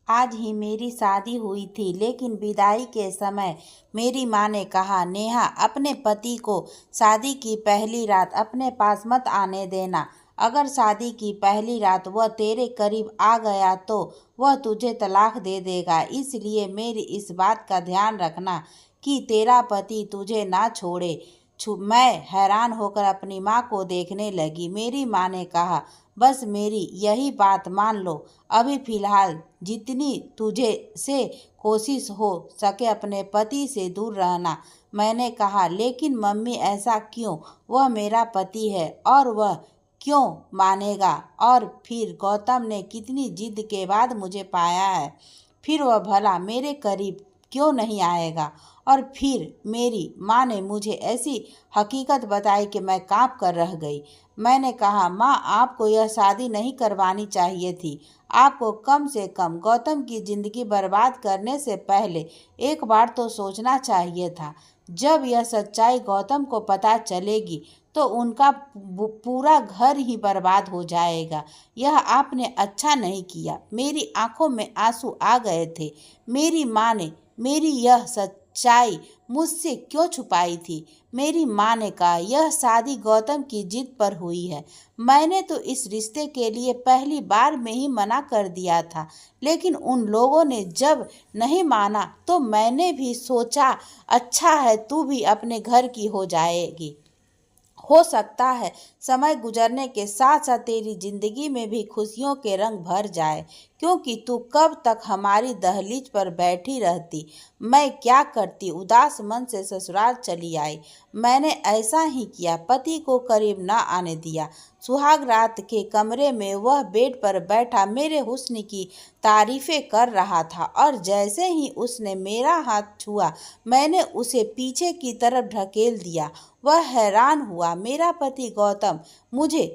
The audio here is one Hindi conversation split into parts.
आज ही मेरी शादी हुई थी, लेकिन विदाई के समय मेरी माँ ने कहा, नेहा, अपने पति को शादी की पहली रात अपने पास मत आने देना। अगर शादी की पहली रात वह तेरे करीब आ गया तो वह तुझे तलाक दे देगा। इसलिए मेरी इस बात का ध्यान रखना कि तेरा पति तुझे ना छोड़े। मैं हैरान होकर अपनी माँ को देखने लगी। मेरी माँ ने कहा, बस मेरी यही बात मान लो। अभी फिलहाल जितनी तुझे से कोशिश हो सके अपने पति से दूर रहना। मैंने कहा, लेकिन मम्मी, ऐसा क्यों? वह मेरा पति है और वह क्यों मानेगा? और फिर गौतम ने कितनी जिद के बाद मुझे पाया है, फिर वह भला मेरे करीब क्यों नहीं आएगा? और फिर मेरी माँ ने मुझे ऐसी हकीकत बताई कि मैं कांप कर रह गई। मैंने कहा, माँ, आपको यह शादी नहीं करवानी चाहिए थी। आपको कम से कम गौतम की जिंदगी बर्बाद करने से पहले एक बार तो सोचना चाहिए था। जब यह सच्चाई गौतम को पता चलेगी तो उनका पूरा घर ही बर्बाद हो जाएगा। यह आपने अच्छा नहीं किया। मेरी आंखों में आंसू आ गए थे। मेरी माँ ने मेरी यह सच्चाई मुझसे क्यों छुपाई थी? मेरी माँ ने कहा, यह शादी गौतम की जिद पर हुई है। मैंने तो इस रिश्ते के लिए पहली बार में ही मना कर दिया था, लेकिन उन लोगों ने जब नहीं माना तो मैंने भी सोचा, अच्छा है, तू भी अपने घर की हो जाएगी। हो सकता है समय गुजरने के साथ साथ तेरी जिंदगी में भी खुशियों के रंग भर जाए, क्योंकि तू कब तक हमारी दहलीज पर बैठी रहती? मैं क्या करती? उदास मन से ससुराल चली आई। मैंने ऐसा ही किया, पति को करीब ना आने दिया। सुहाग रात के कमरे में वह बेड पर बैठा मेरे हुस्न की तारीफें कर रहा था, और जैसे ही उसने मेरा हाथ छुआ मैंने उसे पीछे की तरफ ढकेल दिया। वह हैरान हुआ। मेरा पति गौतम मुझे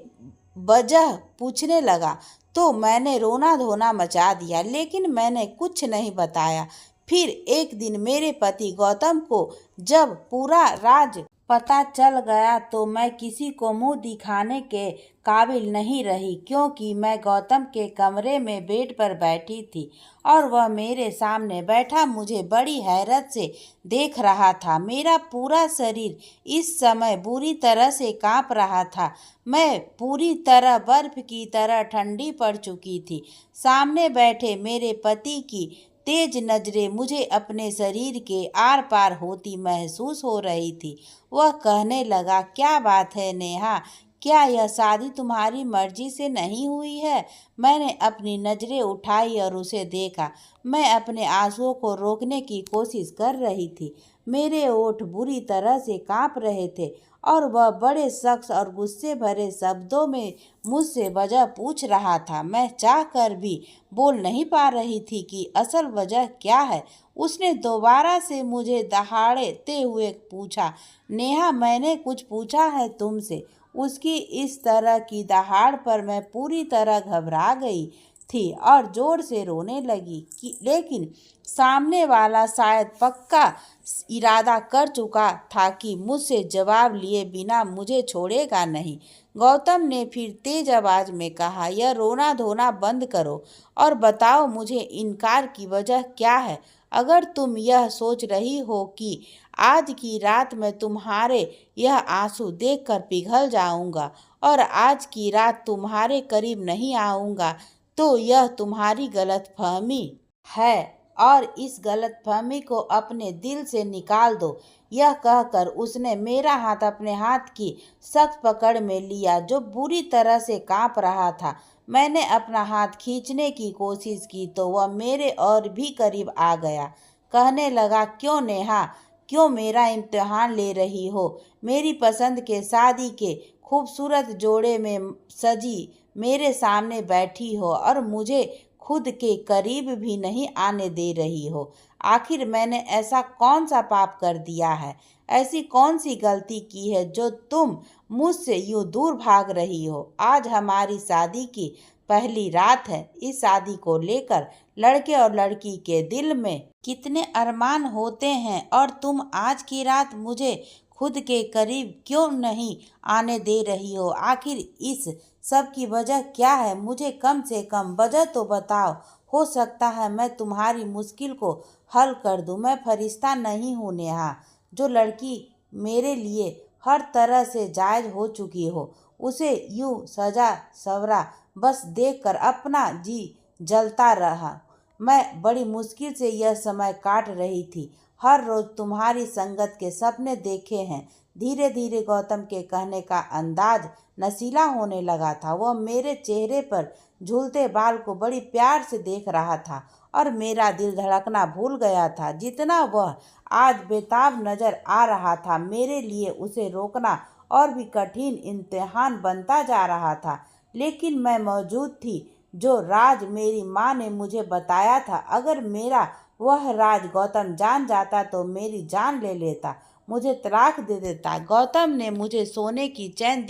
वजह पूछने लगा तो मैंने रोना धोना मचा दिया, लेकिन मैंने कुछ नहीं बताया। फिर एक दिन मेरे पति गौतम को जब पूरा राज पता चल गया तो मैं किसी को मुंह दिखाने के काबिल नहीं रही, क्योंकि मैं गौतम के कमरे में बेड पर बैठी थी और वह मेरे सामने बैठा मुझे बड़ी हैरत से देख रहा था। मेरा पूरा शरीर इस समय बुरी तरह से कांप रहा था। मैं पूरी तरह बर्फ की तरह ठंडी पड़ चुकी थी। सामने बैठे मेरे पति की तेज नजरें मुझे अपने शरीर के आर पार होती महसूस हो रही थी। वह कहने लगा, क्या बात है नेहा, क्या यह शादी तुम्हारी मर्जी से नहीं हुई है? मैंने अपनी नजरें उठाई और उसे देखा। मैं अपने आंसुओं को रोकने की कोशिश कर रही थी। मेरे होठ बुरी तरह से कांप रहे थे और वह बड़े सख्त और गुस्से भरे शब्दों में मुझसे वजह पूछ रहा था। मैं चाहकर भी बोल नहीं पा रही थी कि असल वजह क्या है। उसने दोबारा से मुझे दहाड़ते हुए पूछा, नेहा, मैंने कुछ पूछा है तुमसे? उसकी इस तरह की दहाड़ पर मैं पूरी तरह घबरा गई थी और जोर से रोने लगी लेकिन सामने वाला शायद पक्का इरादा कर चुका था कि मुझसे जवाब लिए बिना मुझे छोड़ेगा नहीं। गौतम ने फिर तेज आवाज में कहा, यह रोना धोना बंद करो और बताओ मुझे इनकार की वजह क्या है। अगर तुम यह सोच रही हो कि आज की रात मैं तुम्हारे यह आंसू देखकर पिघल जाऊंगा और आज की रात तुम्हारे करीब नहीं आऊंगा, तो यह तुम्हारी गलतफहमी है और इस गलतफहमी को अपने दिल से निकाल दो। यह कहकर उसने मेरा हाथ अपने हाथ की सख्त पकड़ में लिया जो बुरी तरह से कांप रहा था। मैंने अपना हाथ खींचने की कोशिश की तो वह मेरे और भी करीब आ गया। कहने लगा, क्यों नेहा, क्यों मेरा इम्तिहान ले रही हो? मेरी पसंद के शादी के खूबसूरत जोड़े में सजी मेरे सामने बैठी हो और मुझे खुद के करीब भी नहीं आने दे रही हो। आखिर मैंने ऐसा कौन सा पाप कर दिया है? ऐसी कौन सी गलती की है जो तुम मुझसे यूं दूर भाग रही हो? आज हमारी शादी की पहली रात है। इस शादी को लेकर लड़के और लड़की के दिल में कितने अरमान होते हैं और तुम आज की रात मुझे खुद के करीब क्यों नहीं आने दे रही हो? आखिर इस सब की वजह क्या है? मुझे कम से कम वजह तो बताओ। हो सकता है मैं तुम्हारी मुश्किल को हल कर दूं। मैं फरिश्ता नहीं हूँ नेहा। जो लड़की मेरे लिए हर तरह से जायज हो चुकी हो, उसे यूं सजा सवरा बस देखकर अपना जी जलता रहा। मैं बड़ी मुश्किल से यह समय काट रही थी। हर रोज तुम्हारी संगत के सपने देखे हैं। धीरे धीरे गौतम के कहने का अंदाज नशीला होने लगा था। वह मेरे चेहरे पर झूलते बाल को बड़ी प्यार से देख रहा था और मेरा दिल धड़कना भूल गया था। जितना वह आज बेताब नजर आ रहा था, मेरे लिए उसे रोकना और भी कठिन इम्तिहान बनता जा रहा था। लेकिन मैं मौजूद थी। जो राज मेरी माँ ने मुझे बताया था, अगर मेरा वह राज गौतम जान जाता तो मेरी जान ले लेता, मुझे तलाक दे देता। गौतम ने मुझे सोने की चैन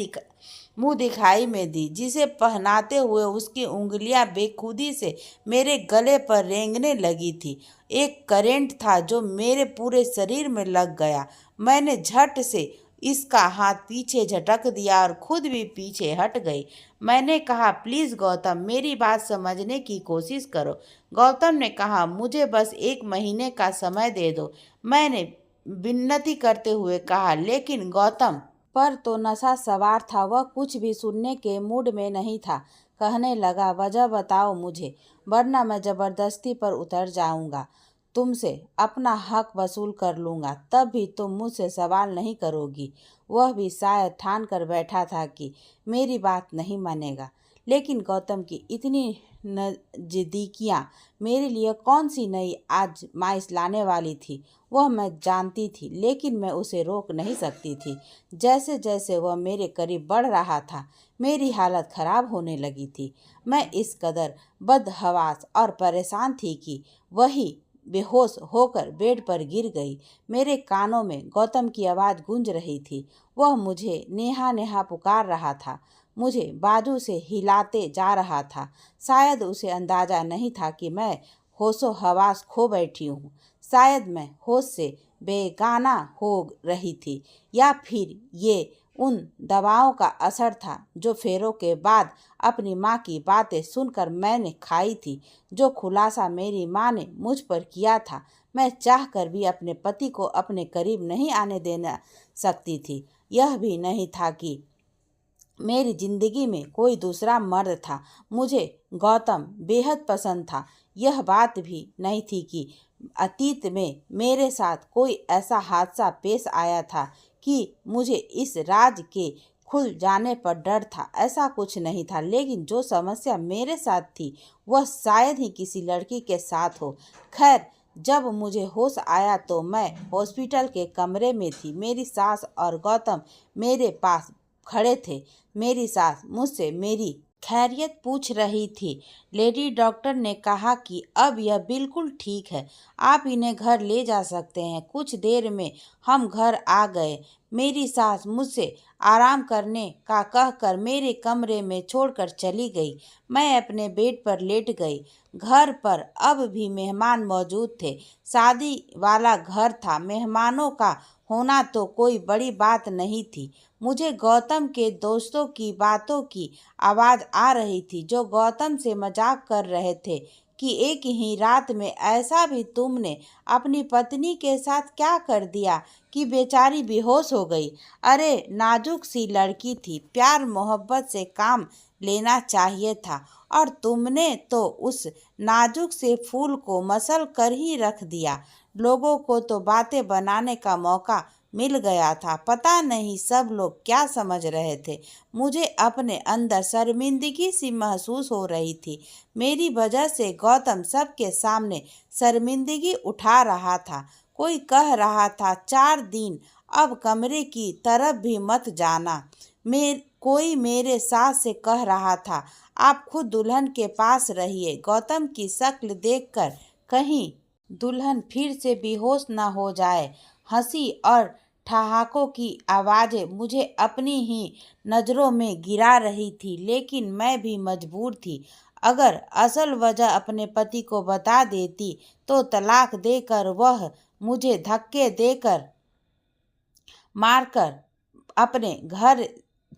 मुंह दिखाई में दी, जिसे पहनाते हुए उसकी उंगलियां बेखुदी से मेरे गले पर रेंगने लगी थी। एक करंट था जो मेरे पूरे शरीर में लग गया। मैंने झट से इसका हाथ पीछे झटक दिया और खुद भी पीछे हट गई। मैंने कहा, प्लीज गौतम, मेरी बात समझने की कोशिश करो। गौतम ने कहा, मुझे बस 1 महीने का समय दे दो। मैंने विनती करते हुए कहा, लेकिन गौतम। पर तो नशा सवार था, वह कुछ भी सुनने के मूड में नहीं था। कहने लगा, वजह बताओ मुझे, वरना मैं जबरदस्ती पर उतर जाऊंगा। तुमसे अपना हक वसूल कर लूंगा, तब भी तुम मुझसे सवाल नहीं करोगी। वह भी शायद ठान कर बैठा था कि मेरी बात नहीं मानेगा। लेकिन गौतम की इतनी नजदीकियां मेरे लिए कौन सी नई आजमाइश लाने वाली थी, वह मैं जानती थी, लेकिन मैं उसे रोक नहीं सकती थी। जैसे जैसे वह मेरे करीब बढ़ रहा था, मेरी हालत खराब होने लगी थी। मैं इस कदर बदहवास और परेशान थी कि वही बेहोश होकर बेड पर गिर गई। मेरे कानों में गौतम की आवाज़ गूंज रही थी। वह मुझे नेहा नेहा पुकार रहा था, मुझे बाजू से हिलाते जा रहा था। शायद उसे अंदाजा नहीं था कि मैं होशो हवास खो बैठी हूँ। शायद मैं होश से बेगाना हो रही थी, या फिर ये उन दवाओं का असर था जो फेरों के बाद अपनी माँ की बातें सुनकर मैंने खाई थी। जो खुलासा मेरी माँ ने मुझ पर किया था, मैं चाहकर भी अपने पति को अपने करीब नहीं आने देना सकती थी। यह भी नहीं था कि मेरी जिंदगी में कोई दूसरा मर्द था। मुझे गौतम बेहद पसंद था। यह बात भी नहीं थी कि अतीत में मेरे साथ कोई ऐसा हादसा पेश आया था कि मुझे इस राज के खुल जाने पर डर था। ऐसा कुछ नहीं था। लेकिन जो समस्या मेरे साथ थी, वह शायद ही किसी लड़की के साथ हो। खैर, जब मुझे होश आया तो मैं हॉस्पिटल के कमरे में थी। मेरी सास और गौतम मेरे पास खड़े थे। मेरी सास मुझसे मेरी खैरियत पूछ रही थी। लेडी डॉक्टर ने कहा कि अब यह बिल्कुल ठीक है, आप इन्हें घर ले जा सकते हैं। कुछ देर में हम घर आ गए। मेरी सास मुझसे आराम करने का कहकर मेरे कमरे में छोड़कर चली गई। मैं अपने बेड पर लेट गई। घर पर अब भी मेहमान मौजूद थे। शादी वाला घर था। मेहमानों का होना तो कोई बड़ी बात नहीं थी। मुझे गौतम के दोस्तों की बातों की आवाज़ आ रही थी, जो गौतम से मजाक कर रहे थे कि एक ही रात में ऐसा भी तुमने अपनी पत्नी के साथ क्या कर दिया कि बेचारी बेहोश हो गई। अरे, नाजुक सी लड़की थी, प्यार मोहब्बत से काम लेना चाहिए था, और तुमने तो उस नाजुक से फूल को मसल कर ही रख दिया। लोगों को तो बातें बनाने का मौका मिल गया था। पता नहीं सब लोग क्या समझ रहे थे। मुझे अपने अंदर शर्मिंदगी सी महसूस हो रही थी। मेरी वजह से गौतम सबके सामने शर्मिंदगी उठा रहा था। कोई कह रहा था, 4 दिन अब कमरे की तरफ भी मत जाना। कोई मेरे सास से कह रहा था, आप खुद दुल्हन के पास रहिए। गौतम की शक्ल देखकर कहीं दुल्हन फिर से बेहोश न हो जाए। हंसी और ठहाकों की आवाज़ें मुझे अपनी ही नज़रों में गिरा रही थी, लेकिन मैं भी मजबूर थी। अगर असल वजह अपने पति को बता देती तो तलाक देकर वह मुझे धक्के देकर मारकर अपने घर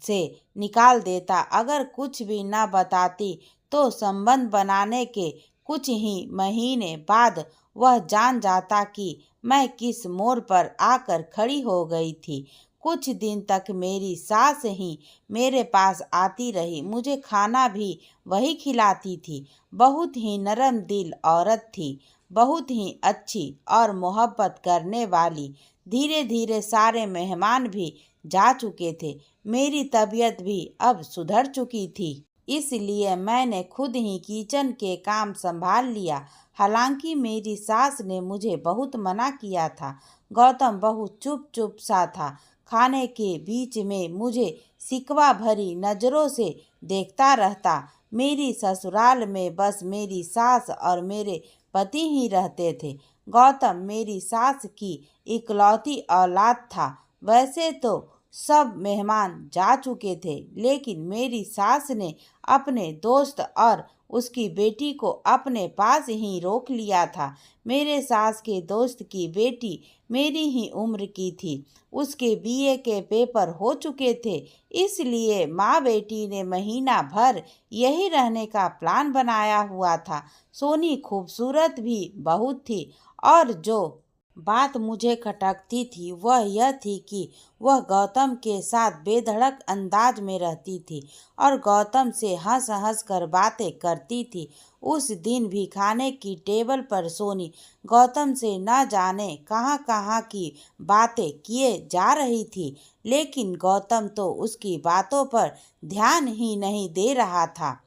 से निकाल देता। अगर कुछ भी न बताती तो संबंध बनाने के कुछ ही महीने बाद वह जान जाता कि मैं किस मोड़ पर आकर खड़ी हो गई थी। कुछ दिन तक मेरी सास ही मेरे पास आती रही, मुझे खाना भी वही खिलाती थी। बहुत ही नरम दिल औरत थी, बहुत ही अच्छी और मोहब्बत करने वाली। धीरे धीरे सारे मेहमान भी जा चुके थे, मेरी तबीयत भी अब सुधर चुकी थी, इसलिए मैंने खुद ही किचन के काम संभाल लिया। हालांकि मेरी सास ने मुझे बहुत मना किया था। गौतम बहुत चुप चुप सा था, खाने के बीच में मुझे सिकवा भरी नज़रों से देखता रहता। मेरी ससुराल में बस मेरी सास और मेरे पति ही रहते थे। गौतम मेरी सास की इकलौती औलाद था। वैसे तो सब मेहमान जा चुके थे, लेकिन मेरी सास ने अपने दोस्त और उसकी बेटी को अपने पास ही रोक लिया था। मेरे सास के दोस्त की बेटी मेरी ही उम्र की थी, उसके बीए के पेपर हो चुके थे, इसलिए माँ बेटी ने महीना भर यही रहने का प्लान बनाया हुआ था। सोनी खूबसूरत भी बहुत थी, और जो बात मुझे खटकती थी वह यह थी कि वह गौतम के साथ बेधड़क अंदाज में रहती थी और गौतम से हंस हंस कर बातें करती थी। उस दिन भी खाने की टेबल पर सोनी गौतम से न जाने कहाँ कहाँ की बातें किए जा रही थी, लेकिन गौतम तो उसकी बातों पर ध्यान ही नहीं दे रहा था।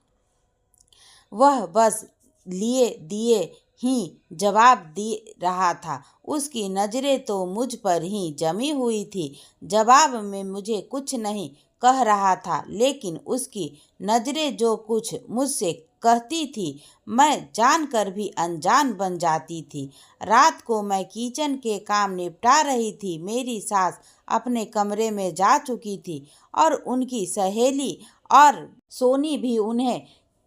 वह बस लिए दिए ही जवाब दे रहा था। उसकी नज़रें तो मुझ पर ही जमी हुई थी। जवाब में मुझे कुछ नहीं कह रहा था, लेकिन उसकी नज़रें जो कुछ मुझसे कहती थी, मैं जानकर भी अनजान बन जाती थी। रात को मैं किचन के काम निपटा रही थी। मेरी सास अपने कमरे में जा चुकी थी और उनकी सहेली और सोनी भी उन्हें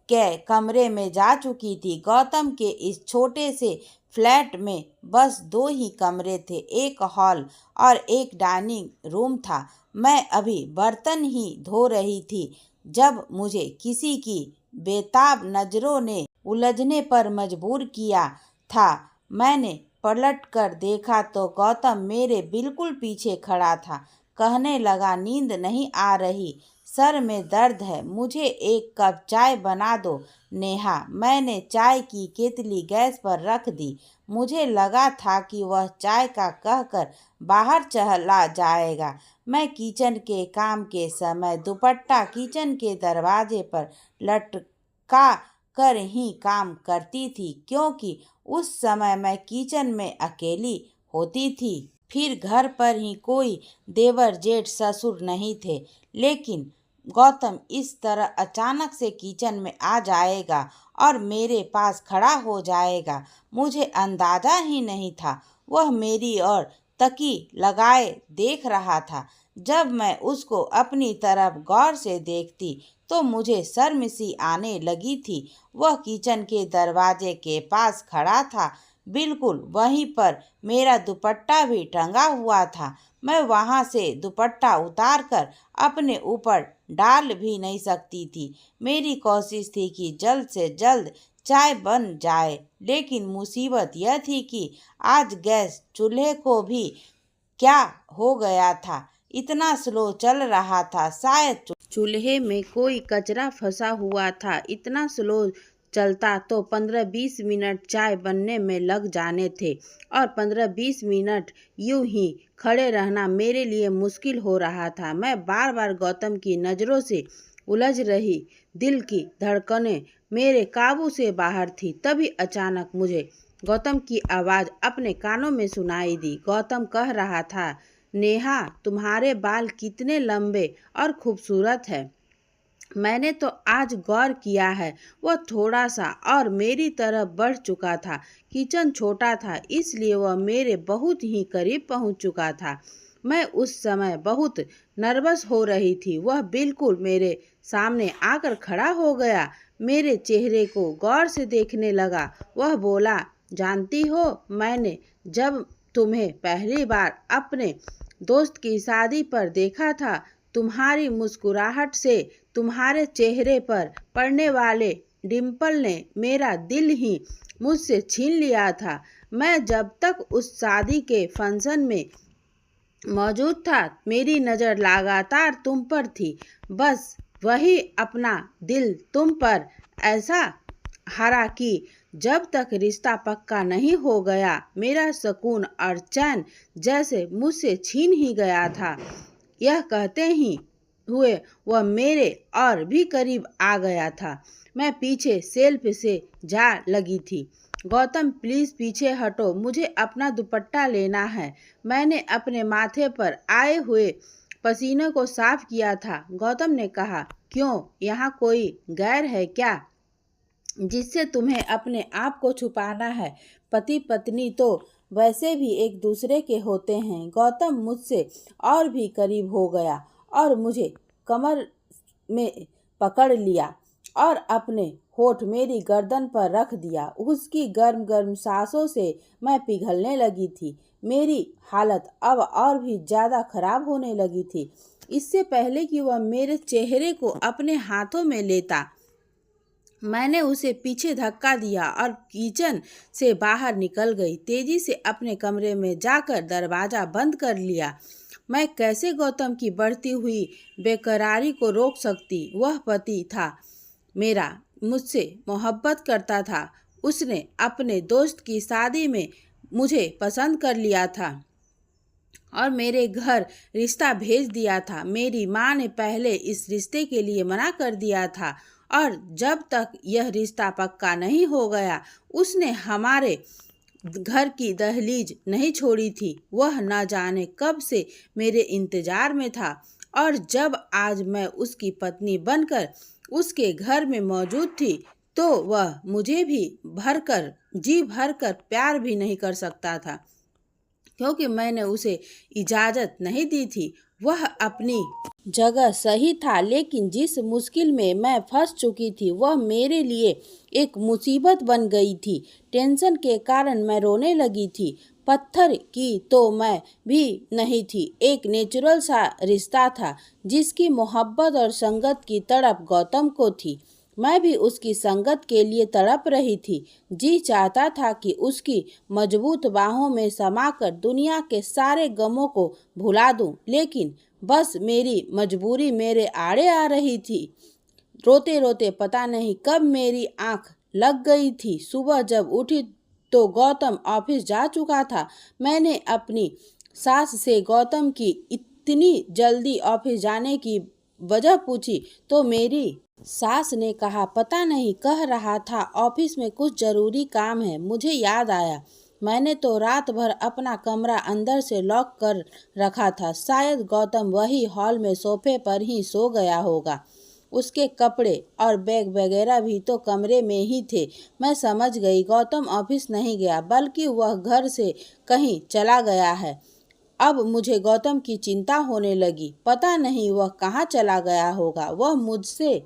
के कमरे में जा चुकी थी। गौतम के इस छोटे से फ्लैट में बस दो ही कमरे थे, एक हॉल और एक डाइनिंग रूम था। मैं अभी बर्तन ही धो रही थी जब मुझे किसी की बेताब नज़रों ने उलझने पर मजबूर किया था। मैंने पलट कर देखा तो गौतम मेरे बिल्कुल पीछे खड़ा था। कहने लगा, नींद नहीं आ रही, सर में दर्द है, मुझे एक कप चाय बना दो नेहा। मैंने चाय की केतली गैस पर रख दी। मुझे लगा था कि वह चाय का कहकर बाहर चला जाएगा। मैं किचन के काम के समय दुपट्टा किचन के दरवाजे पर लटका कर ही काम करती थी, क्योंकि उस समय मैं किचन में अकेली होती थी। फिर घर पर ही कोई देवर जेठ ससुर नहीं थे, लेकिन गौतम इस तरह अचानक से किचन में आ जाएगा और मेरे पास खड़ा हो जाएगा, मुझे अंदाजा ही नहीं था। वह मेरी ओर तकी लगाए देख रहा था। जब मैं उसको अपनी तरफ गौर से देखती तो मुझे शर्म सी आने लगी थी। वह किचन के दरवाजे के पास खड़ा था, बिल्कुल वहीं पर मेरा दुपट्टा भी टंगा हुआ था। मैं वहां से दुपट्टा उतारकर अपने ऊपर डाल भी नहीं सकती थी। मेरी कोशिश थी कि जल्द से जल्द चाय बन जाए, लेकिन मुसीबत यह थी कि आज गैस चूल्हे को भी क्या हो गया था, इतना स्लो चल रहा था। शायद चूल्हे में कोई कचरा फंसा हुआ था। इतना स्लो चलता तो 15-20 मिनट चाय बनने में लग जाने थे, और 15-20 मिनट यूं ही खड़े रहना मेरे लिए मुश्किल हो रहा था। मैं बार बार गौतम की नज़रों से उलझ रही, दिल की धड़कनें मेरे काबू से बाहर थी। तभी अचानक मुझे गौतम की आवाज़ अपने कानों में सुनाई दी। गौतम कह रहा था, नेहा, तुम्हारे बाल कितने लंबे और खूबसूरत है। मैंने तो आज गौर किया है। वह थोड़ा सा और मेरी तरफ बढ़ चुका था। किचन छोटा था, इसलिए वह मेरे बहुत ही करीब पहुंच चुका था। मैं उस समय बहुत नर्वस हो रही थी। वह बिल्कुल मेरे सामने आकर खड़ा हो गया, मेरे चेहरे को गौर से देखने लगा। वह बोला, जानती हो, मैंने जब तुम्हें पहली बार अपने दोस्त की शादी पर देखा था, तुम्हारी मुस्कुराहट से तुम्हारे चेहरे पर पड़ने वाले डिम्पल ने मेरा दिल ही मुझसे छीन लिया था। मैं जब तक उस शादी के फंक्शन में मौजूद था, मेरी नज़र लगातार तुम पर थी। बस वही अपना दिल तुम पर ऐसा हरा कि जब तक रिश्ता पक्का नहीं हो गया, मेरा सुकून और चैन जैसे मुझसे छीन ही गया था। यह कहते ही हुए वह मेरे और भी करीब आ गया था। मैं पीछे सेल्फ से जा लगी थी। गौतम प्लीज़ पीछे हटो, मुझे अपना दुपट्टा लेना है। मैंने अपने माथे पर आए हुए पसीने को साफ किया था। गौतम ने कहा, क्यों, यहाँ कोई गैर है क्या जिससे तुम्हें अपने आप को छुपाना है? पति पत्नी तो वैसे भी एक दूसरे के होते हैं। गौतम मुझसे और भी करीब हो गया और मुझे कमर में पकड़ लिया और अपने होठ मेरी गर्दन पर रख दिया। उसकी गर्म गर्म सांसों से मैं पिघलने लगी थी। मेरी हालत अब और भी ज़्यादा खराब होने लगी थी। इससे पहले कि वह मेरे चेहरे को अपने हाथों में लेता, मैंने उसे पीछे धक्का दिया और किचन से बाहर निकल गई। तेजी से अपने कमरे में जाकर दरवाज़ा बंद कर लिया। मैं कैसे गौतम की बढ़ती हुई बेकरारी को रोक सकती? वह पति था मेरा, मुझसे मोहब्बत करता था। उसने अपने दोस्त की शादी में मुझे पसंद कर लिया था और मेरे घर रिश्ता भेज दिया था। मेरी माँ ने पहले इस रिश्ते के लिए मना कर दिया था और जब तक यह रिश्ता पक्का नहीं हो गया, उसने हमारे घर की दहलीज नहीं छोड़ी थी। वह न जाने कब से मेरे इंतजार में था और जब आज मैं उसकी पत्नी बनकर उसके घर में मौजूद थी, तो वह मुझे भी जी भरकर प्यार भी नहीं कर सकता था, क्योंकि मैंने उसे इजाज़त नहीं दी थी। वह अपनी जगह सही था, लेकिन जिस मुश्किल में मैं फंस चुकी थी, वह मेरे लिए एक मुसीबत बन गई थी। टेंशन के कारण मैं रोने लगी थी। पत्थर की तो मैं भी नहीं थी। एक नेचुरल सा रिश्ता था जिसकी मोहब्बत और संगत की तड़प गौतम को थी। मैं भी उसकी संगत के लिए तड़प रही थी। जी चाहता था कि उसकी मजबूत बाहों में समाकर दुनिया के सारे गमों को भुला दूं, लेकिन बस मेरी मजबूरी मेरे आड़े आ रही थी। रोते रोते पता नहीं कब मेरी आंख लग गई थी। सुबह जब उठी तो गौतम ऑफिस जा चुका था। मैंने अपनी सास से गौतम की इतनी जल्दी ऑफिस जाने की वजह पूछी तो मेरी सास ने कहा, पता नहीं, कह रहा था ऑफिस में कुछ ज़रूरी काम है। मुझे याद आया, मैंने तो रात भर अपना कमरा अंदर से लॉक कर रखा था। शायद गौतम वही हॉल में सोफे पर ही सो गया होगा। उसके कपड़े और बैग वगैरह भी तो कमरे में ही थे। मैं समझ गई गौतम ऑफिस नहीं गया, बल्कि वह घर से कहीं चला गया है। अब मुझे गौतम की चिंता होने लगी। पता नहीं वह कहाँ चला गया होगा। वह मुझसे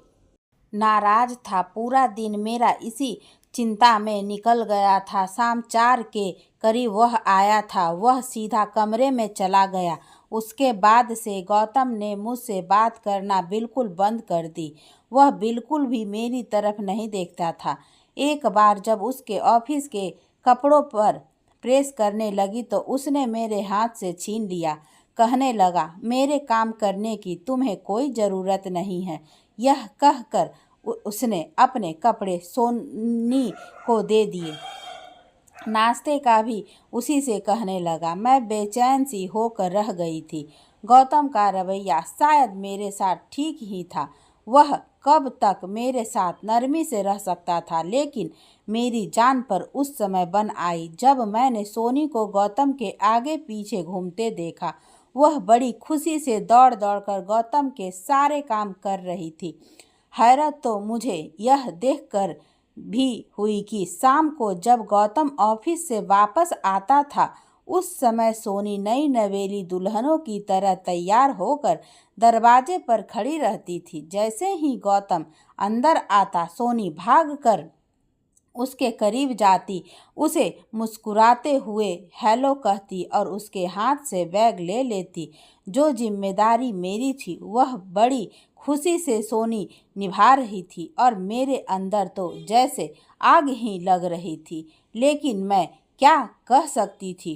नाराज था। पूरा दिन मेरा इसी चिंता में निकल गया था। शाम 4 के करीब वह आया था। वह सीधा कमरे में चला गया। उसके बाद से गौतम ने मुझसे बात करना बिल्कुल बंद कर दी। वह बिल्कुल भी मेरी तरफ नहीं देखता था। एक बार जब उसके ऑफिस के कपड़ों पर प्रेस करने लगी तो उसने मेरे हाथ से छीन लिया। कहने लगा, मेरे काम करने की तुम्हें कोई ज़रूरत नहीं है। यह कहकर उसने अपने कपड़े सोनी को दे दिए। नाश्ते का भी उसी से कहने लगा। मैं बेचैन सी होकर रह गई थी। गौतम का रवैया शायद मेरे साथ ठीक ही था। वह कब तक मेरे साथ नरमी से रह सकता था, लेकिन मेरी जान पर उस समय बन आई जब मैंने सोनी को गौतम के आगे पीछे घूमते देखा। वह बड़ी खुशी से दौड़ दौड़ कर गौतम के सारे काम कर रही थी। हैरत तो मुझे यह देखकर भी हुई कि शाम को जब गौतम ऑफिस से वापस आता था, उस समय सोनी नई नवेली दुल्हनों की तरह तैयार होकर दरवाजे पर खड़ी रहती थी। जैसे ही गौतम अंदर आता, सोनी भागकर उसके करीब जाती, उसे मुस्कुराते हुए हेलो कहती और उसके हाथ से बैग ले लेती। जो जिम्मेदारी मेरी थी, वह बड़ी खुशी से सोनी निभा रही थी और मेरे अंदर तो जैसे आग ही लग रही थी, लेकिन मैं क्या कह सकती थी,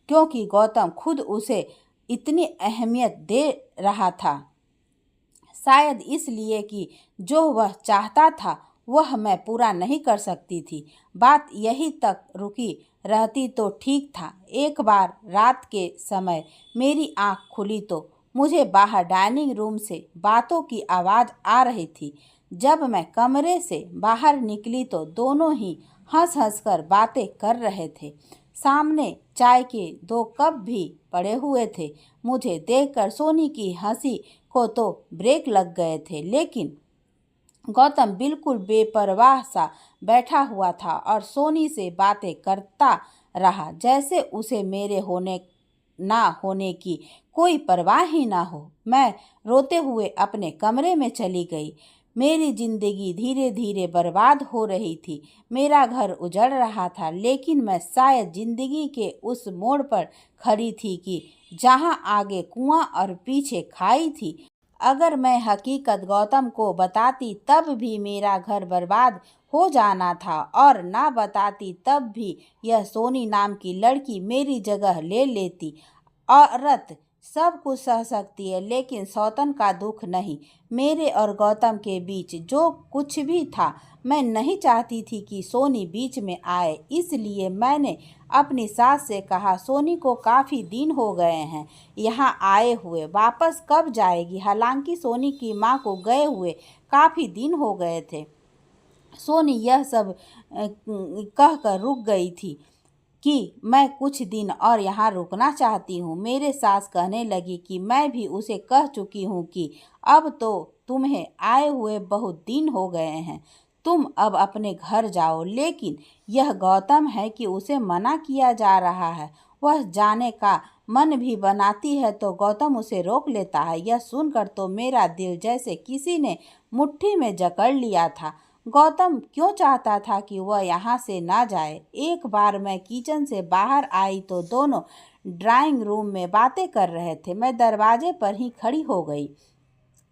क्योंकि गौतम खुद उसे इतनी अहमियत दे रहा था। शायद इसलिए कि जो वह चाहता था वह मैं पूरा नहीं कर सकती थी। बात यही तक रुकी रहती तो ठीक था। एक बार रात के समय मेरी आंख खुली तो मुझे बाहर डाइनिंग रूम से बातों की आवाज़ आ रही थी। जब मैं कमरे से बाहर निकली तो दोनों ही हंस हंस कर बातें कर रहे थे। सामने चाय के 2 कप भी पड़े हुए थे। मुझे देखकर सोनी की हंसी को तो ब्रेक लग गए थे, लेकिन गौतम बिल्कुल बेपरवाह सा बैठा हुआ था और सोनी से बातें करता रहा, जैसे उसे मेरे होने ना होने की कोई परवाह ही ना हो। मैं रोते हुए अपने कमरे में चली गई। मेरी जिंदगी धीरे धीरे बर्बाद हो रही थी। मेरा घर उजड़ रहा था, लेकिन मैं शायद जिंदगी के उस मोड़ पर खड़ी थी कि जहां आगे कुआं और पीछे खाई थी। अगर मैं हकीकत गौतम को बताती तब भी मेरा घर बर्बाद हो जाना था, और ना बताती तब भी यह सोनी नाम की लड़की मेरी जगह ले लेती। औरत सब कुछ सह सकती है, लेकिन सौतन का दुख नहीं। मेरे और गौतम के बीच जो कुछ भी था, मैं नहीं चाहती थी कि सोनी बीच में आए। इसलिए मैंने अपनी सास से कहा, सोनी को काफ़ी दिन हो गए हैं यहाँ आए हुए, वापस कब जाएगी। हालांकि सोनी की माँ को गए हुए काफ़ी दिन हो गए थे। सोनी यह सब कहकर रुक गई थी कि मैं कुछ दिन और यहाँ रुकना चाहती हूँ। मेरे सास कहने लगी कि मैं भी उसे कह चुकी हूँ कि अब तो तुम्हें आए हुए बहुत दिन हो गए हैं, तुम अब अपने घर जाओ। लेकिन यह गौतम है कि उसे मना किया जा रहा है। वह जाने का मन भी बनाती है तो गौतम उसे रोक लेता है। यह सुनकर तो मेरा दिल जैसे किसी ने मुट्ठी में जकड़ लिया था। गौतम क्यों चाहता था कि वह यहाँ से ना जाए। एक बार मैं किचन से बाहर आई तो दोनों ड्राइंग रूम में बातें कर रहे थे। मैं दरवाजे पर ही खड़ी हो गई।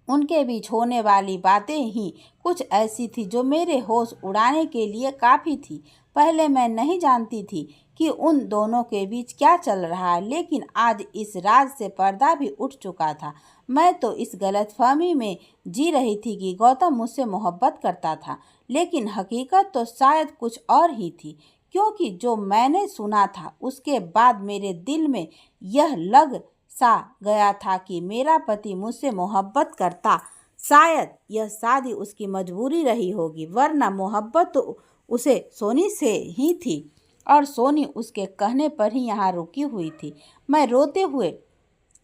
उनके बीच होने वाली बातें ही कुछ ऐसी थी जो मेरे होश उड़ाने के लिए काफ़ी थी। पहले मैं नहीं जानती थी कि उन दोनों के बीच क्या चल रहा है, लेकिन आज इस राज से पर्दा भी उठ चुका था। मैं तो इस गलतफहमी में जी रही थी कि गौतम मुझसे मोहब्बत करता था, लेकिन हकीकत तो शायद कुछ और ही थी, क्योंकि जो मैंने सुना था उसके बाद मेरे दिल में यह लग सा गया था कि मेरा पति मुझसे मोहब्बत करता। शायद यह शादी उसकी मजबूरी रही होगी, वरना मोहब्बत तो उसे सोनी से ही थी और सोनी उसके कहने पर ही यहाँ रुकी हुई थी। मैं रोते हुए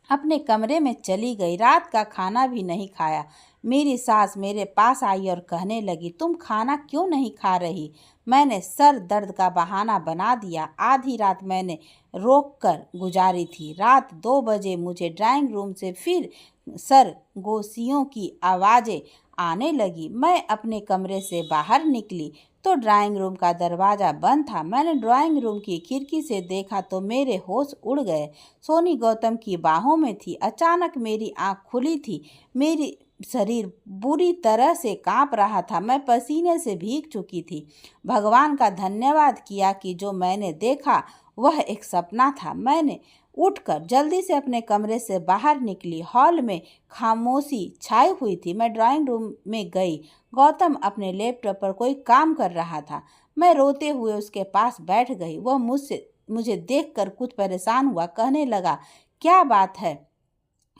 अपने कमरे में चली गई। रात का खाना भी नहीं खाया। मेरी सास मेरे पास आई और कहने लगी, तुम खाना क्यों नहीं खा रही। मैंने सर दर्द का बहाना बना दिया। आधी रात मैंने रोक कर गुजारी थी। रात 2 बजे मुझे ड्राइंग रूम से फिर सरगोशियों की आवाज़ें आने लगी। मैं अपने कमरे से बाहर निकली तो ड्राइंग रूम का दरवाज़ा बंद था। मैंने ड्राइंग रूम की खिड़की से देखा तो मेरे होश उड़ गए। सोनी गौतम की बाहों में थी। अचानक मेरी आंख खुली थी। मेरी शरीर बुरी तरह से कांप रहा था। मैं पसीने से भीग चुकी थी। भगवान का धन्यवाद किया कि जो मैंने देखा वह एक सपना था। मैंने उठकर जल्दी से अपने कमरे से बाहर निकली। हॉल में खामोशी छाई हुई थी। मैं ड्राइंग रूम में गई। गौतम अपने लैपटॉप पर कोई काम कर रहा था। मैं रोते हुए उसके पास बैठ गई। वह मुझे देखकर कुछ परेशान हुआ। कहने लगा, क्या बात है,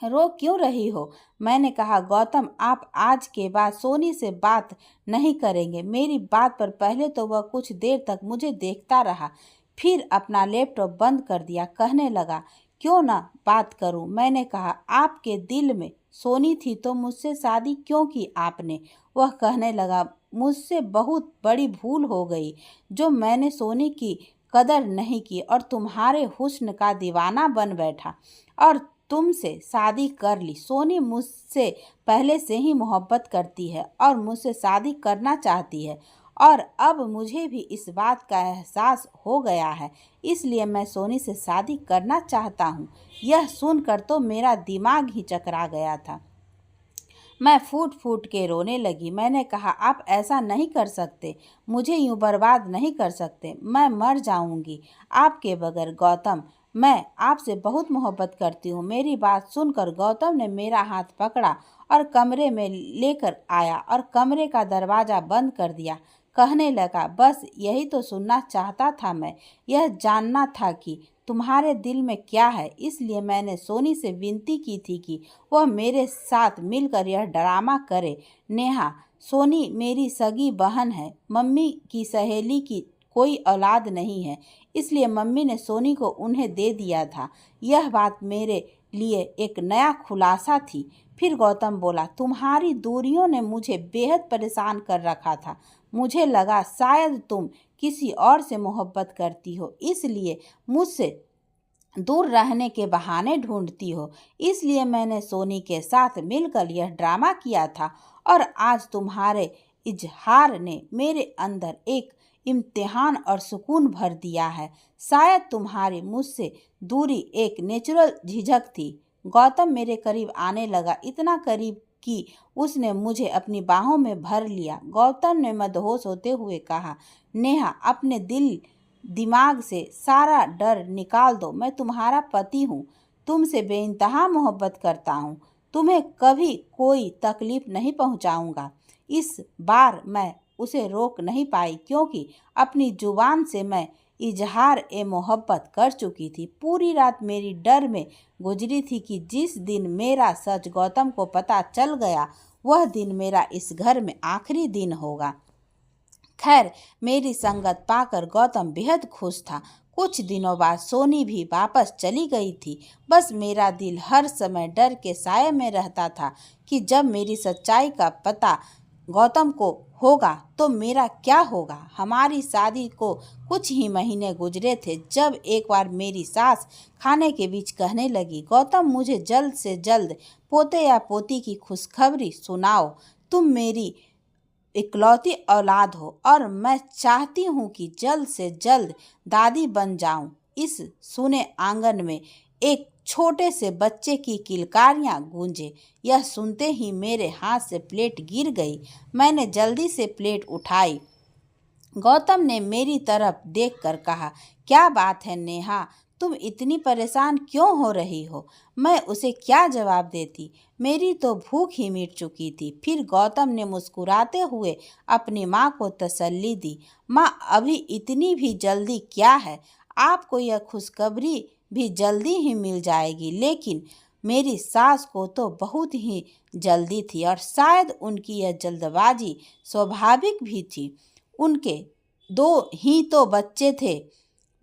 रो क्यों रही हो। मैंने कहा, गौतम आप आज के बाद सोनी से बात नहीं करेंगे। मेरी बात पर पहले तो वह कुछ देर तक मुझे देखता रहा, फिर अपना लैपटॉप बंद कर दिया। कहने लगा, क्यों ना बात करूं। मैंने कहा, आपके दिल में सोनी थी तो मुझसे शादी क्यों की आपने। वह कहने लगा, मुझसे बहुत बड़ी भूल हो गई जो मैंने सोनी की कदर नहीं की और तुम्हारे हुस्न का दीवाना बन बैठा और तुमसे शादी कर ली। सोनी मुझसे पहले से ही मोहब्बत करती है और मुझसे शादी करना चाहती है, और अब मुझे भी इस बात का एहसास हो गया है, इसलिए मैं सोनी से शादी करना चाहता हूँ। यह सुनकर तो मेरा दिमाग ही चकरा गया था। मैं फूट फूट के रोने लगी। मैंने कहा, आप ऐसा नहीं कर सकते, मुझे यूं बर्बाद नहीं कर सकते, मैं मर जाऊंगी आपके बगैर। गौतम, मैं आपसे बहुत मोहब्बत करती हूँ। मेरी बात सुनकर गौतम ने मेरा हाथ पकड़ा और कमरे में लेकर आया और कमरे का दरवाज़ा बंद कर दिया। कहने लगा, बस यही तो सुनना चाहता था मैं, यह जानना था कि तुम्हारे दिल में क्या है। इसलिए मैंने सोनी से विनती की थी कि वह मेरे साथ मिलकर यह ड्रामा करे। नेहा, सोनी मेरी सगी बहन है, मम्मी की सहेली की कोई औलाद नहीं है, इसलिए मम्मी ने सोनी को उन्हें दे दिया था। यह बात मेरे लिए एक नया खुलासा थी। फिर गौतम बोला, तुम्हारी दूरियों ने मुझे बेहद परेशान कर रखा था। मुझे लगा शायद तुम किसी और से मोहब्बत करती हो, इसलिए मुझसे दूर रहने के बहाने ढूंढती हो। इसलिए मैंने सोनी के साथ मिलकर यह ड्रामा किया था और आज तुम्हारे इजहार ने मेरे अंदर एक इम्तिहान और सुकून भर दिया है। शायद तुम्हारी मुझसे दूरी एक नेचुरल झिझक थी। गौतम मेरे करीब आने लगा, इतना करीब कि उसने मुझे अपनी बाहों में भर लिया। गौतम ने मदहोश होते हुए कहा, नेहा, अपने दिल दिमाग से सारा डर निकाल दो। मैं तुम्हारा पति हूँ, तुमसे बेइंतहा मोहब्बत करता हूँ, तुम्हें कभी कोई तकलीफ नहीं पहुँचाऊँगा। इस बार मैं उसे रोक नहीं पाई क्योंकि अपनी जुबान से मैं इजहार ए मोहब्बत कर चुकी थी। पूरी रात मेरी डर में गुजरी थी कि जिस दिन मेरा सच गौतम को पता चल गया वह दिन मेरा इस घर में आखिरी दिन होगा। खैर, मेरी संगत पाकर गौतम बेहद खुश था। कुछ दिनों बाद सोनी भी वापस चली गई थी। बस मेरा दिल हर समय डर के साये में रहता था कि जब मेरी सच्चाई का पता गौतम को होगा तो मेरा क्या होगा। हमारी शादी को कुछ ही महीने गुजरे थे जब एक बार मेरी सास खाने के बीच कहने लगी, गौतम, मुझे जल्द से जल्द पोते या पोती की खुशखबरी सुनाओ। तुम मेरी इकलौती औलाद हो और मैं चाहती हूँ कि जल्द से जल्द दादी बन जाऊं। इस सुने आंगन में एक छोटे से बच्चे की किलकारियां गूंजे। यह सुनते ही मेरे हाथ से प्लेट गिर गई। मैंने जल्दी से प्लेट उठाई। गौतम ने मेरी तरफ देखकर कहा, क्या बात है नेहा, तुम इतनी परेशान क्यों हो रही हो। मैं उसे क्या जवाब देती, मेरी तो भूख ही मिट चुकी थी। फिर गौतम ने मुस्कुराते हुए अपनी माँ को तसल्ली दी, माँ, अभी इतनी भी जल्दी क्या है, आपको यह खुशखबरी भी जल्दी ही मिल जाएगी। लेकिन मेरी सास को तो बहुत ही जल्दी थी और शायद उनकी यह जल्दबाजी स्वाभाविक भी थी। उनके 2 ही तो बच्चे थे।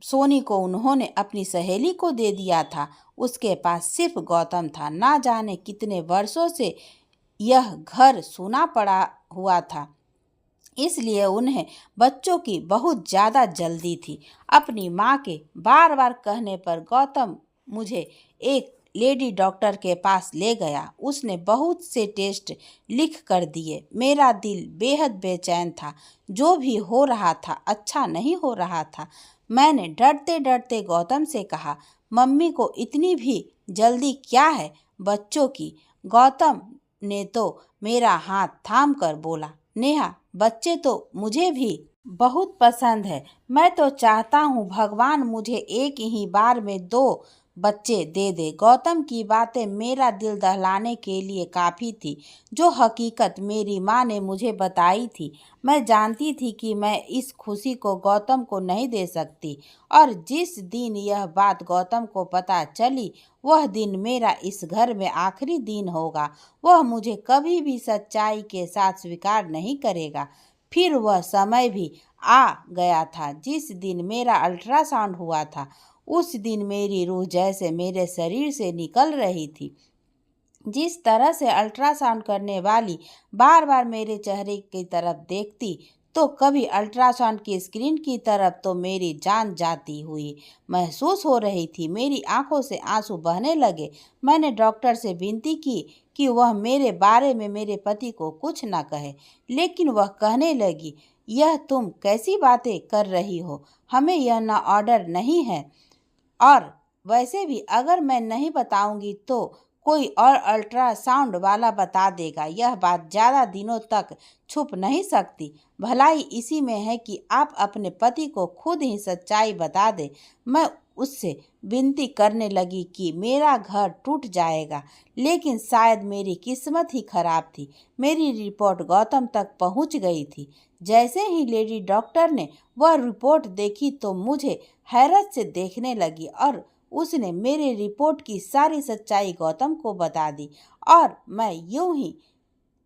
सोनी को उन्होंने अपनी सहेली को दे दिया था, उसके पास सिर्फ गौतम था। ना जाने कितने वर्षों से यह घर सूना पड़ा हुआ था, इसलिए उन्हें बच्चों की बहुत ज़्यादा जल्दी थी। अपनी माँ के बार बार कहने पर गौतम मुझे एक लेडी डॉक्टर के पास ले गया। उसने बहुत से टेस्ट लिख कर दिए। मेरा दिल बेहद बेचैन था। जो भी हो रहा था अच्छा नहीं हो रहा था। मैंने डरते डरते गौतम से कहा, मम्मी को इतनी भी जल्दी क्या है बच्चों की। गौतम ने तो मेरा हाथ थाम कर बोला, नेहा, बच्चे तो मुझे भी बहुत पसंद है। मैं तो चाहता हूँ भगवान मुझे एक ही बार में 2 बच्चे दे दे। गौतम की बातें मेरा दिल दहलाने के लिए काफ़ी थी। जो हकीकत मेरी माँ ने मुझे बताई थी, मैं जानती थी कि मैं इस खुशी को गौतम को नहीं दे सकती। और जिस दिन यह बात गौतम को पता चली वह दिन मेरा इस घर में आखिरी दिन होगा। वह मुझे कभी भी सच्चाई के साथ स्वीकार नहीं करेगा। फिर वह समय भी आ गया था जिस दिन मेरा अल्ट्रासाउंड हुआ था। उस दिन मेरी रूह जैसे मेरे शरीर से निकल रही थी। जिस तरह से अल्ट्रासाउंड करने वाली बार बार मेरे चेहरे की तरफ देखती तो कभी अल्ट्रासाउंड की स्क्रीन की तरफ तो मेरी जान जाती हुई महसूस हो रही थी। मेरी आंखों से आंसू बहने लगे। मैंने डॉक्टर से विनती की कि वह मेरे बारे में मेरे पति को कुछ न कहे, लेकिन वह कहने लगी, यह तुम कैसी बातें कर रही हो, हमें यह न ऑर्डर नहीं है, और वैसे भी अगर मैं नहीं बताऊंगी तो कोई और अल्ट्रासाउंड वाला बता देगा। यह बात ज़्यादा दिनों तक छुप नहीं सकती। भलाई इसी में है कि आप अपने पति को खुद ही सच्चाई बता दें। मैं उससे विनती करने लगी कि मेरा घर टूट जाएगा, लेकिन शायद मेरी किस्मत ही खराब थी। मेरी रिपोर्ट गौतम तक पहुंच गई थी। जैसे ही लेडी डॉक्टर ने वह रिपोर्ट देखी तो मुझे हैरत से देखने लगी और उसने मेरे रिपोर्ट की सारी सच्चाई गौतम को बता दी। और मैं यूं ही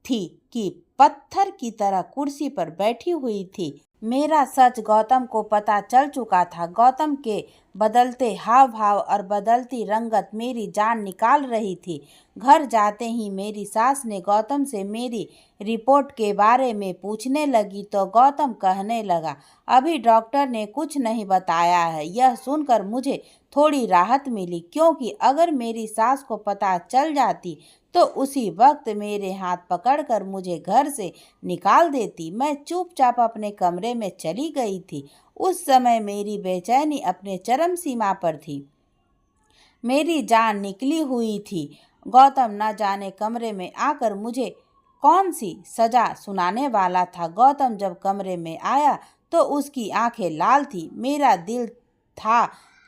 थी कि पत्थर की तरह कुर्सी पर बैठी हुई थी। मेरा सच गौतम को पता चल चुका था। गौतम के बदलते हाव भाव और बदलती रंगत मेरी जान निकाल रही थी। घर जाते ही मेरी सास ने गौतम से मेरी रिपोर्ट के बारे में पूछने लगी तो गौतम कहने लगा, अभी डॉक्टर ने कुछ नहीं बताया है। यह सुनकर मुझे थोड़ी राहत मिली, क्योंकि अगर मेरी सास को पता चल जाती तो उसी वक्त मेरे हाथ पकड़कर मुझे घर से निकाल देती। मैं चुपचाप अपने कमरे में चली गई थी। उस समय मेरी बेचैनी अपने चरम सीमा पर थी। मेरी जान निकली हुई थी। गौतम न जाने कमरे में आकर मुझे कौन सी सजा सुनाने वाला था। गौतम जब कमरे में आया तो उसकी आंखें लाल थी। मेरा दिल था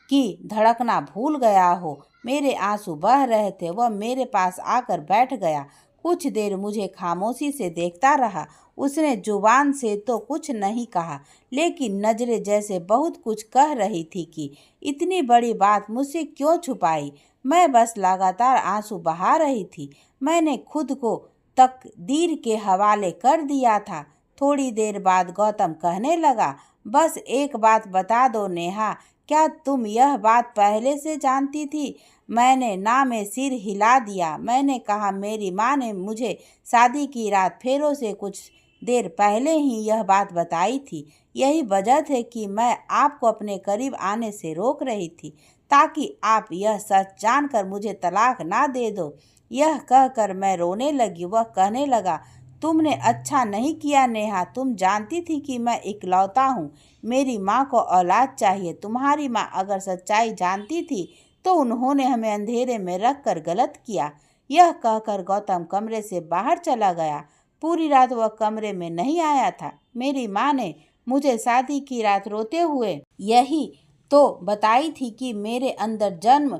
कि धड़कना भूल गया हो। मेरे आंसू बह रहे थे। वह मेरे पास आकर बैठ गया। कुछ देर मुझे खामोशी से देखता रहा। उसने जुबान से तो कुछ नहीं कहा, लेकिन नजरें जैसे बहुत कुछ कह रही थी कि इतनी बड़ी बात मुझसे क्यों छुपाई। मैं बस लगातार आंसू बहा रही थी। मैंने खुद को तकदीर के हवाले कर दिया था। थोड़ी देर बाद गौतम कहने लगा, बस एक बात बता दो नेहा, क्या तुम यह बात पहले से जानती थी? मैंने ना में सिर हिला दिया। मैंने कहा, मेरी माँ ने मुझे शादी की रात फेरों से कुछ देर पहले ही यह बात बताई थी। यही वजह थी कि मैं आपको अपने करीब आने से रोक रही थी, ताकि आप यह सच जानकर मुझे तलाक ना दे दो। यह कहकर मैं रोने लगी। वह कहने लगा, तुमने अच्छा नहीं किया नेहा। तुम जानती थी कि मैं इकलौता हूँ। मेरी माँ को औलाद चाहिए। तुम्हारी माँ अगर सच्चाई जानती थी तो उन्होंने हमें अंधेरे में रखकर गलत किया। यह कहकर गौतम कमरे से बाहर चला गया। पूरी रात वह कमरे में नहीं आया था। मेरी माँ ने मुझे शादी की रात रोते हुए यही तो बताई थी कि मेरे अंदर जन्म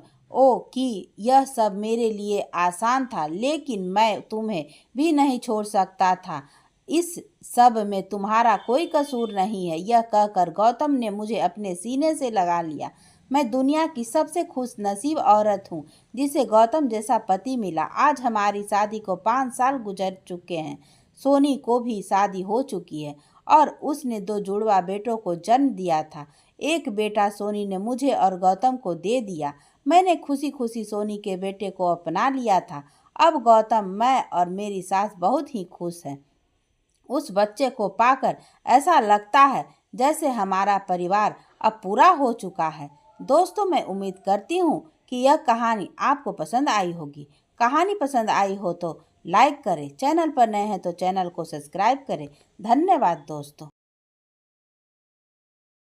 कि यह सब मेरे लिए आसान था, लेकिन मैं तुम्हें भी नहीं छोड़ सकता था। इस सब में तुम्हारा कोई कसूर नहीं है। यह कहकर गौतम ने मुझे अपने सीने से लगा लिया। मैं दुनिया की सबसे खुश नसीब औरत हूँ जिसे गौतम जैसा पति मिला। आज हमारी शादी को 5 साल गुजर चुके हैं। सोनी को भी शादी हो चुकी है और उसने 2 जुड़वा बेटों को जन्म दिया था। एक बेटा सोनी ने मुझे और गौतम को दे दिया। मैंने खुशी खुशी सोनी के बेटे को अपना लिया था। अब गौतम, मैं और मेरी सास बहुत ही खुश हैं। उस बच्चे को पाकर ऐसा लगता है जैसे हमारा परिवार अब पूरा हो चुका है। दोस्तों, मैं उम्मीद करती हूँ कि यह कहानी आपको पसंद आई होगी। कहानी पसंद आई हो तो लाइक करें, चैनल पर नए हैं तो चैनल को सब्सक्राइब करें। धन्यवाद दोस्तों।